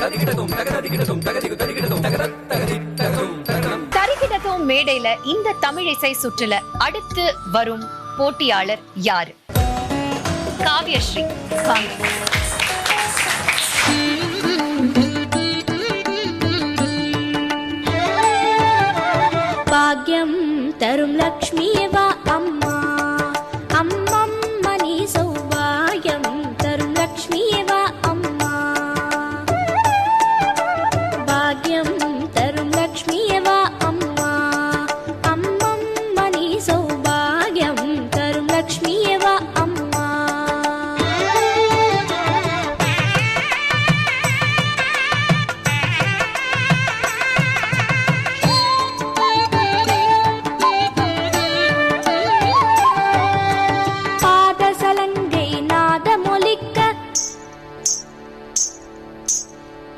தரிகிடத்தும் மேடையில இந்த தமிழிசை சுற்றுல அடுத்து வரும் போட்டியாளர் யாரு? காவ்யஸ்ரீ. பாக்யம் தரும் லக்ஷ்மியவா அம்மா, அம்மம்மணி சௌபாயம் தரும் லக்ஷ்மியவா அம்மா. பாக்யம் தரும் லக்ஷ்மியவா அம்மா, அம்மம்மணி சௌபாயம் தரும் லக்ஷ்மியவா அம்மா.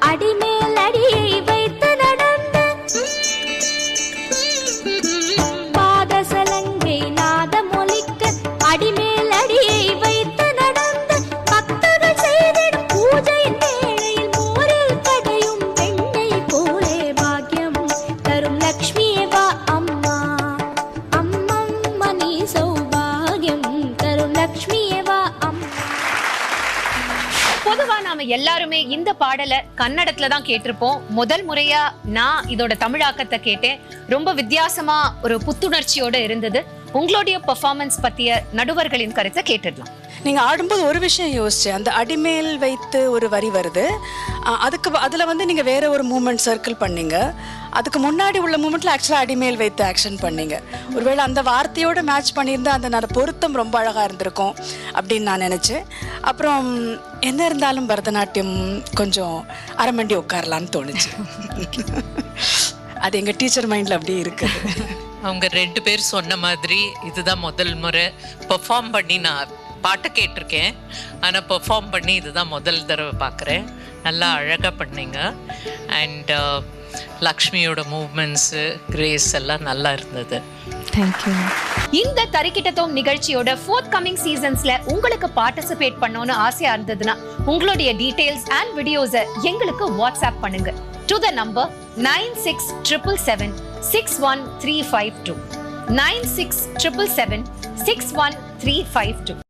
அடிமேல் அடியை வைத்து நடந்த பாதசலங்கை நாதமொலிக்க, அடிமேல் அடியை வைத்து நடந்த பக்தர்கள் செய்திடும் பூஜையின் வேளையில் மோரில் கடையும் பெண்ணை போலே பாக்யம் தரும் லக்ஷ்மியவா அம்மா, அம்மம்மணி சௌபாகியம் தரும் லக்ஷ்மியவா அம்மா. பொதுவா நாம எல்லாருமே இந்த பாடலை கன்னடத்துல தான் கேட்டிருப்போம். முதல் முறையா நான் இதோட தமிழாக்கத்தை கேட்டேன். ரொம்ப வித்தியாசமா ஒரு புத்துணர்ச்சியோட இருந்தது. உங்களுடைய பெர்ஃபார்மன்ஸ் பத்திய நடுவர்களின் கருத்தை கேட்டுடலாம். நீங்க ஆடும்போது ஒரு விஷயம் யோசிச்சேன். அந்த அடிமேல் வைத்து ஒரு வரி வருது, அதுல நீங்க வேற ஒரு மூமெண்ட் சர்க்கிள் பண்ணீங்க. அதுக்கு முன்னாடி உள்ள மூமெண்ட்ல ஆக்சுவலா அடிமேல் வைத்து ஆக்ஷன் பண்ணீங்க. ஒருவேளை அந்த வார்த்தையோட மேட்ச் பண்ணியிருந்தா அந்த பொருத்தம் ரொம்ப அழகா இருந்திருக்கும் அப்படின்னு நான் நினைச்சேன். அப்புறம் என்ன இருந்தாலும் பரதநாட்டியம் கொஞ்சம் அரைமண்டி உட்காரலான்னு தோணுச்சு. அது எங்க டீச்சர் மைண்ட்ல அப்படியே இருக்கு. அவங்க 2 பேர் சொன்ன மாதிரி இதுதான் முதல் முறை பெர்ஃபார்ம் பண்ணி, நான் பாட்டு கேட்டிருக்கேன், ஆனால் பெர்ஃபார்ம் பண்ணி இதுதான் முதல் தடவை பார்க்குறேன். நல்லா அழகாக பண்ணீங்க. அண்ட் லக்ஷ்மியோட மூவ்மெண்ட்ஸு, கிரேஸ் எல்லாம் நல்லா இருந்தது. தேங்க்யூ. இந்த தரிக்கிட்டத்தோம் நிகழ்ச்சியோட ஃபோர்த் கமிங் சீசன்ஸ்ல உங்களுக்கு பார்ட்டிசிபேட் பண்ணணும்னு ஆசையா இருந்ததுன்னா உங்களுடைய டீடைல்ஸ் அண்ட் வீடியோஸை எங்களுக்கு வாட்ஸ்அப் பண்ணுங்க to the number 9677761352 9677761352.